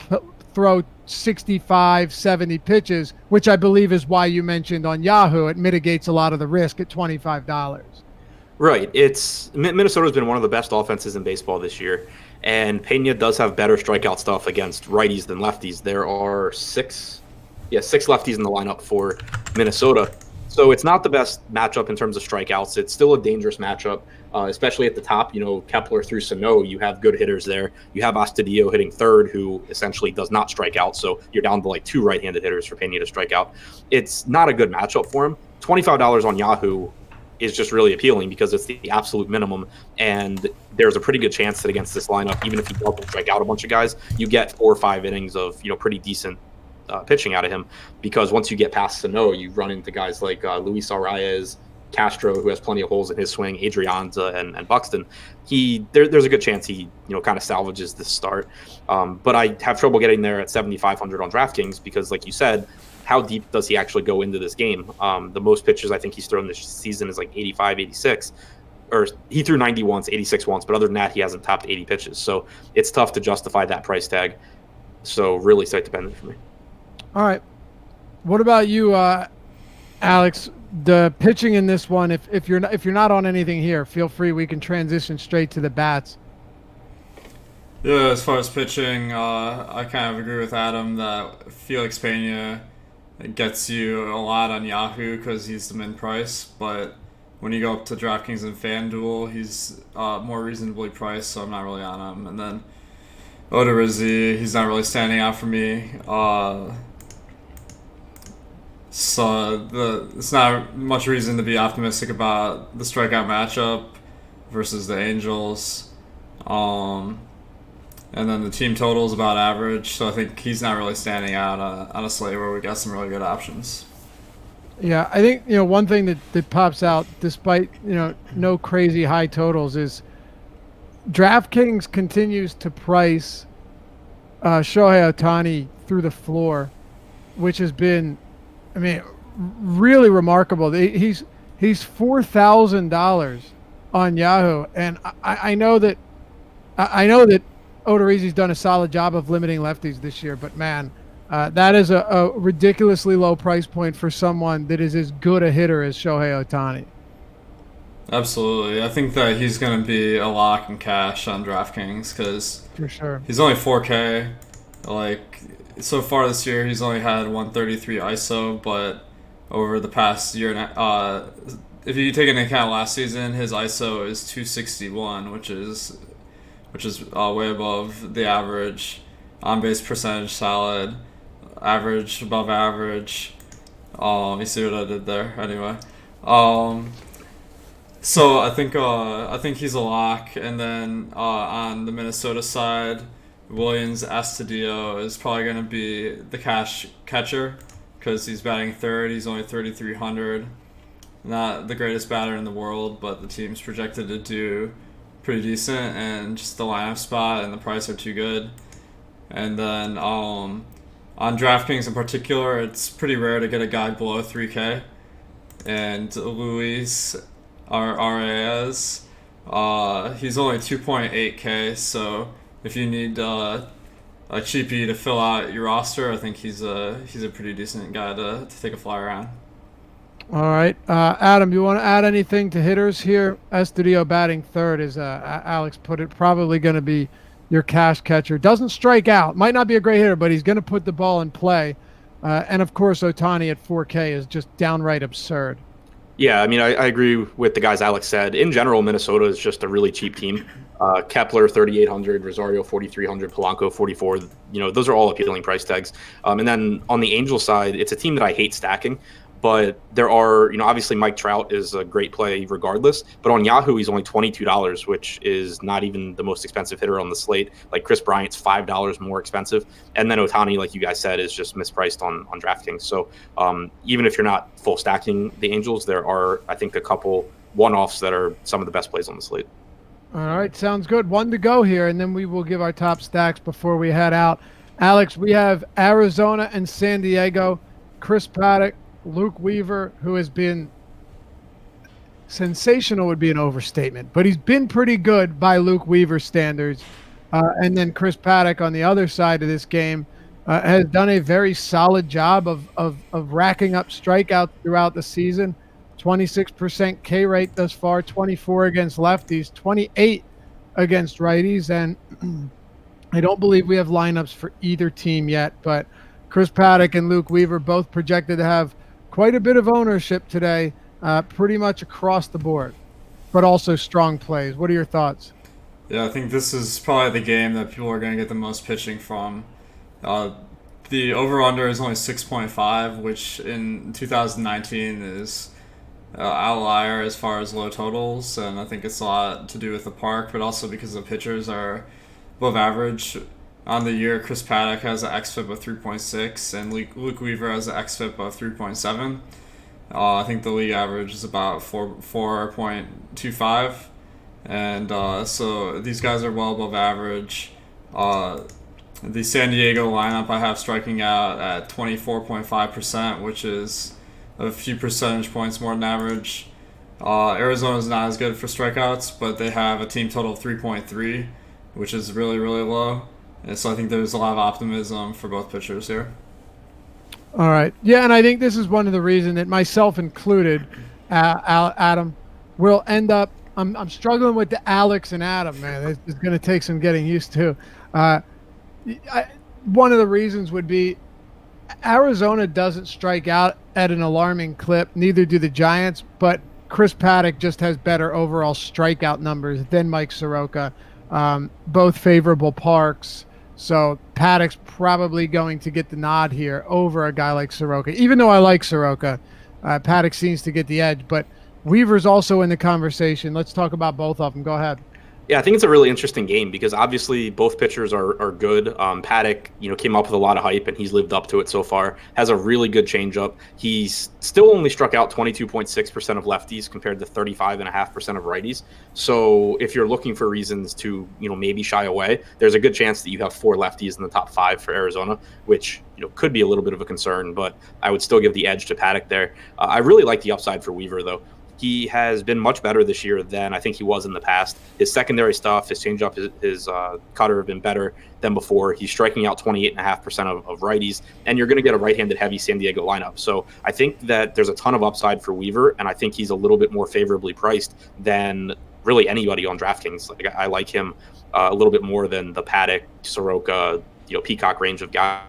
A: throw 65, 70 pitches, which I believe is why you mentioned on Yahoo. It mitigates a lot of the risk at $25.
C: Right. Minnesota's been one of the best offenses in baseball this year, and Pena does have better strikeout stuff against righties than lefties. There are 6 lefties in the lineup for Minnesota. So it's not the best matchup in terms of strikeouts. It's still a dangerous matchup, especially at the top. Kepler through Sano, you have good hitters there. You have Astudillo hitting third, who essentially does not strike out. So you're down to like 2 right-handed hitters for Pena to strike out. It's not a good matchup for him. $25 on Yahoo is just really appealing because it's the absolute minimum. And there's a pretty good chance that against this lineup, even if he doesn't strike out a bunch of guys, you get 4 or 5 innings of, pretty decent pitching out of him, because once you get past Sano, you run into guys like Luis Arias, Castro, who has plenty of holes in his swing, Adrianza and Buxton, there's a good chance he kind of salvages this start. But I have trouble getting there at 7,500 on DraftKings because, like you said, how deep does he actually go into this game? The most pitches I think he's thrown this season is like 85, 86. Or he threw 90 once, 86 once, but other than that, he hasn't topped 80 pitches. So it's tough to justify that price tag. So really site dependent for me.
A: All right. What about you, Alex? The pitching in this one, if you're not on anything here, feel free. We can transition straight to the bats.
B: Yeah, as far as pitching, I kind of agree with Adam that Felix Pena gets you a lot on Yahoo because he's the min price, but when you go up to DraftKings and FanDuel, he's more reasonably priced, so I'm not really on him. And then Odorizzi, he's not really standing out for me. So it's not much reason to be optimistic about the strikeout matchup versus the Angels. And then the team total is about average, so I think he's not really standing out on a slate where we got some really good options.
A: Yeah, I think one thing that pops out, despite no crazy high totals, is DraftKings continues to price Shohei Ohtani through the floor, which has been, really remarkable. He's $4,000 on Yahoo, and I know that Odorizzi's done a solid job of limiting lefties this year, but man, that is a ridiculously low price point for someone that is as good a hitter as Shohei Ohtani.
B: Absolutely. I think that he's going to be a lock in cash on DraftKings because
A: for sure
B: he's only 4K. Like, so far this year, he's only had 133 ISO, but over the past year, if you take into account last season, his ISO is 261, which is way above the average. On-base percentage solid, average above average. You see what I did there? Anyway, so I think he's a lock. And then on the Minnesota side, Williams Astudillo is probably going to be the cash catcher because he's batting third. He's only 3,300. Not the greatest batter in the world, but the team's projected to do pretty decent, and just the lineup spot and the price are too good. And then on DraftKings in particular, it's pretty rare to get a guy below 3K. And Luis Arias, he's only 2.8K, so if you need a cheapie to fill out your roster, I think he's a pretty decent guy to take a flyer on.
A: All right. Adam, you want to add anything to hitters here? Astudillo batting third, as Alex put it, probably going to be your cash catcher. Doesn't strike out. Might not be a great hitter, but he's going to put the ball in play. And, of course, Ohtani at 4K is just downright absurd. Yeah,
C: I agree with the guys Alex said. In general, Minnesota is just a really cheap team. Kepler, 3,800, Rosario, 4,300, Polanco, 44. Those are all appealing price tags. And then on the Angels side, it's a team that I hate stacking. But there are, obviously Mike Trout is a great play regardless. But on Yahoo, he's only $22, which is not even the most expensive hitter on the slate. Like Chris Bryant's $5 more expensive. And then Ohtani, like you guys said, is just mispriced on DraftKings. So even if you're not full stacking the Angels, there are, I think, a couple one-offs that are some of the best plays on the slate.
A: All right, sounds good. One to go here, and then we will give our top stacks before we head out. Alex, we have Arizona and San Diego. Chris Paddock, Luke Weaver, who has been sensational would be an overstatement, but he's been pretty good by Luke Weaver standards. And then Chris Paddock on the other side of this game has done a very solid job of racking up strikeouts throughout the season. 26% K rate thus far, 24 against lefties, 28 against righties. And I don't believe we have lineups for either team yet, but Chris Paddock and Luke Weaver both projected to have quite a bit of ownership today, pretty much across the board, but also strong plays. What are your thoughts?
B: Yeah, I think this is probably the game that people are going to get the most pitching from. The over-under is only 6.5, which in 2019 is outlier as far as low totals, and I think it's a lot to do with the park, but also because the pitchers are above average. On the year, Chris Paddock has an xFIP of 3.6, and Luke Weaver has an xFIP of 3.7. I think the league average is about 4.25, and so these guys are well above average. The San Diego lineup I have striking out at 24.5%, which is a few percentage points more than average. Arizona's not as good for strikeouts, but they have a team total of 3.3, which is really, really low. And so I think there's a lot of optimism for both pitchers here.
A: All right. Yeah, and I think this is one of the reasons that myself included, Adam, will end up. I'm struggling with the Alex and Adam, man. It's going to take some getting used to. One of the reasons would be Arizona doesn't strike out at an alarming clip. Neither do the Giants, but Chris Paddock just has better overall strikeout numbers than Mike Soroka. Both favorable parks. So Paddock's probably going to get the nod here over a guy like Soroka. Even though I like Soroka, Paddock seems to get the edge. But Weaver's also in the conversation. Let's talk about both of them. Go ahead.
C: Yeah, I think it's a really interesting game because obviously both pitchers are good. Paddock, came up with a lot of hype and he's lived up to it so far. Has a really good changeup. He's still only struck out 22.6% of lefties compared to 35.5% of righties. So if you're looking for reasons to, maybe shy away, there's a good chance that you have 4 lefties in the top 5 for Arizona, which, could be a little bit of a concern, but I would still give the edge to Paddock there. I really like the upside for Weaver, though. He has been much better this year than I think he was in the past. His secondary stuff, his changeup, his cutter have been better than before. He's striking out 28.5% of righties, and you're going to get a right-handed heavy San Diego lineup. So I think that there's a ton of upside for Weaver, and I think he's a little bit more favorably priced than really anybody on DraftKings. I like him a little bit more than the Paddock, Soroka, Peacock range of guys.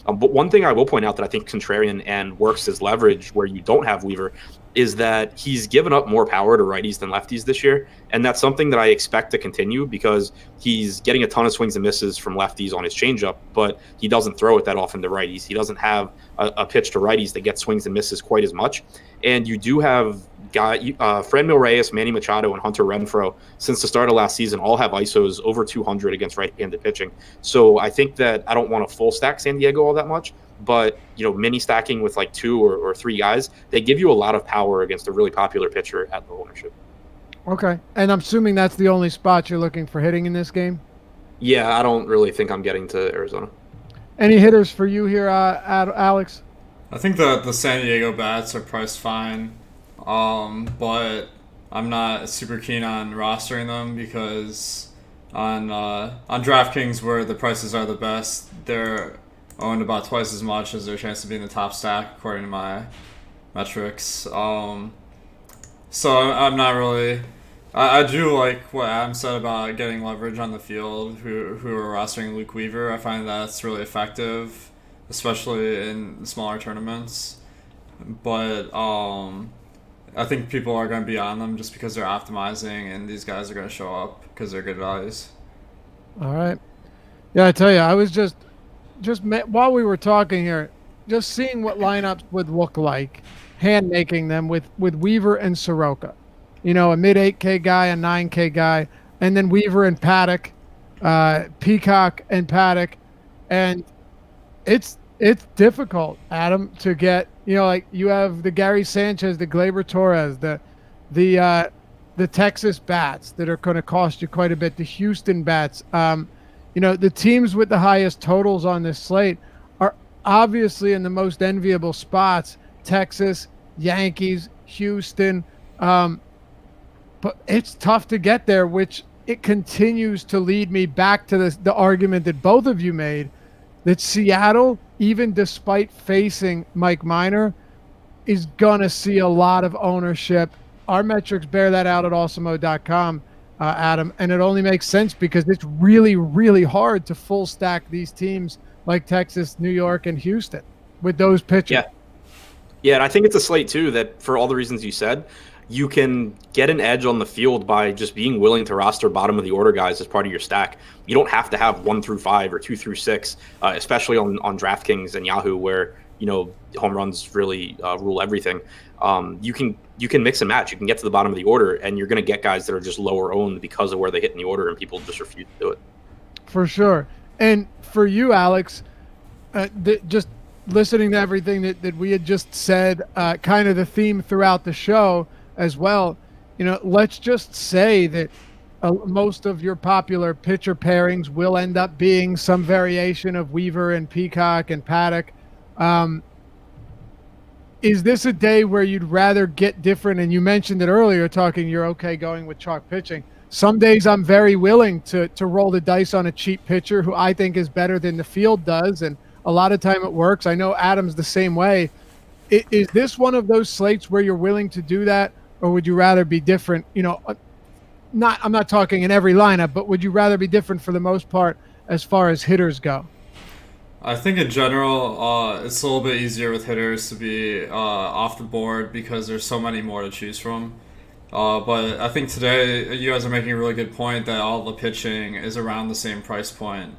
C: But one thing I will point out that I think contrarian and works as leverage where you don't have Weaver is that he's given up more power to righties than lefties this year. And that's something that I expect to continue because he's getting a ton of swings and misses from lefties on his changeup, but he doesn't throw it that often to righties. He doesn't have a pitch to righties that gets swings and misses quite as much. And you do have Franmil Reyes, Manny Machado, and Hunter Renfroe since the start of last season all have ISOs over 200 against right-handed pitching. So I think that I don't want to full stack San Diego all that much, but mini stacking with like 2 or 3 guys, they give you a lot of power against a really popular pitcher at low ownership.
A: Okay, and I'm assuming that's the only spot you're looking for hitting in this game.
C: Yeah, I don't really think I'm getting to Arizona.
A: Any hitters for you here, Alex?
B: I think the San Diego bats are priced fine, but I'm not super keen on rostering them because on DraftKings where the prices are the best, they're owned about twice as much as their chance to be in the top stack according to my metrics. So I'm not really. I do like what Adam said about getting leverage on the field who are rostering Luke Weaver. I find that's really effective, especially in smaller tournaments. But I think people are going to be on them just because they're optimizing, and these guys are going to show up because they're good values.
A: All right. Yeah, I tell you, I was just while we were talking here, just seeing what lineups would look like, hand making them with Weaver and Soroka. A mid 8K guy, a 9K guy, and then Weaver and Paddock, Peacock and Paddock, and it's difficult, Adam, to get. Like you have the Gary Sanchez, the Gleyber Torres, the Texas bats that are going to cost you quite a bit, the Houston bats. The teams with the highest totals on this slate are obviously in the most enviable spots: Texas, Yankees, Houston. But it's tough to get there, which it continues to lead me back to the argument that both of you made, that Seattle, even despite facing Mike Minor, is going to see a lot of ownership. Our metrics bear that out at awesemo.com, Adam, and it only makes sense because it's really, really hard to full stack these teams like Texas, New York, and Houston with those pitchers.
C: Yeah, and I think it's a slate, too, that for all the reasons you said, you can get an edge on the field by just being willing to roster bottom of the order guys as part of your stack. You don't have to have 1 through 5 or 2 through 6, especially on DraftKings and Yahoo, where home runs really rule everything. You can mix and match. You can get to the bottom of the order, and you're going to get guys that are just lower owned because of where they hit in the order, and people just refuse to do it.
A: For sure. And for you, Alex, just listening to everything that we had just said, kind of the theme throughout the show as well, let's just say that most of your popular pitcher pairings will end up being some variation of Weaver and Peacock and Paddock. Is this a day where you'd rather get different? And you mentioned it earlier, you're okay going with chalk pitching. Some days I'm very willing to roll the dice on a cheap pitcher who I think is better than the field does, and a lot of time it works. I know Adam's the same way. Is this one of those slates where you're willing to do that, or would you rather be different? I'm not talking in every lineup, but would you rather be different for the most part as far as hitters go?
B: I think in general, it's a little bit easier with hitters to be off the board because there's so many more to choose from. But I think today you guys are making a really good point that all the pitching is around the same price point.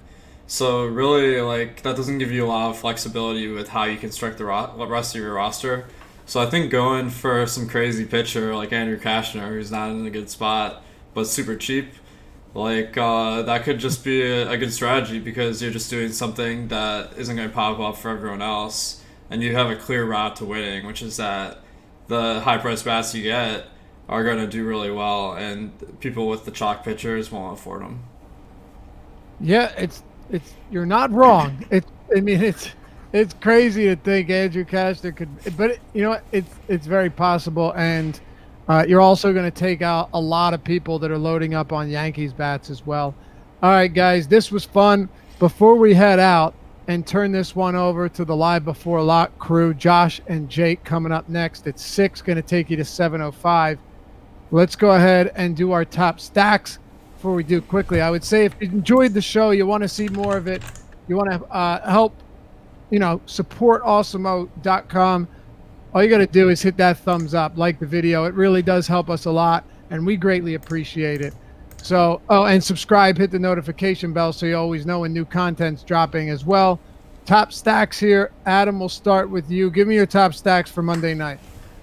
B: So really, that doesn't give you a lot of flexibility with how you construct the rest of your roster. So I think going for some crazy pitcher like Andrew Kashner, who's not in a good spot but super cheap, that could just be a good strategy because you're just doing something that isn't going to pop up for everyone else, and you have a clear route to winning, which is that the high price bats you get are going to do really well, and people with the chalk pitchers won't afford them.
A: Yeah, it's you're not wrong. It's crazy to think Andrew Kashner could, but it's very possible, and you're also going to take out a lot of people that are loading up on Yankees bats as well. All right, guys, this was fun. Before we head out and turn this one over to the Live Before Lock crew, Josh and Jake coming up next at 6, going to take you to 7:05. Let's go ahead and do our top stacks. Before we do quickly, I would say if you enjoyed the show, you want to see more of it, you want to help, support awesemo.com. All you got to do is hit that thumbs up, like the video. It really does help us a lot, and we greatly appreciate it. So, and subscribe, hit the notification bell so you always know when new content's dropping as well. Top stacks here. Adam, we'll start with you. Give me your top stacks for Monday night.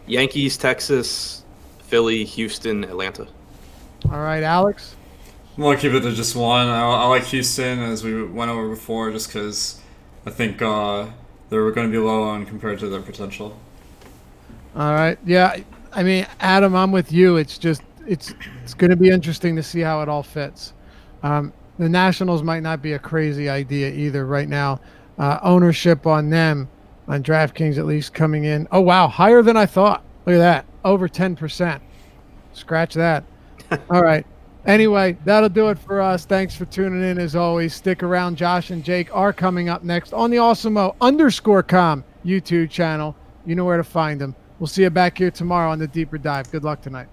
C: Yankees, Texas, Philly, Houston, Atlanta.
A: All right, Alex?
B: I'm going to keep it to just one. I like Houston, as we went over before, just because I think they're going to be low on compared to their potential.
A: All right. Yeah, I mean, Adam, I'm with you. It's just it's going to be interesting to see how it all fits. The Nationals might not be a crazy idea either right now. Ownership on them, on DraftKings at least, coming in. Oh, wow, higher than I thought. Look at that, over 10%. Scratch that. All right. Anyway, that'll do it for us. Thanks for tuning in as always. Stick around. Josh and Jake are coming up next on the Awesemo_com YouTube channel. You know where to find them. We'll see you back here tomorrow on the Deeper Dive. Good luck tonight.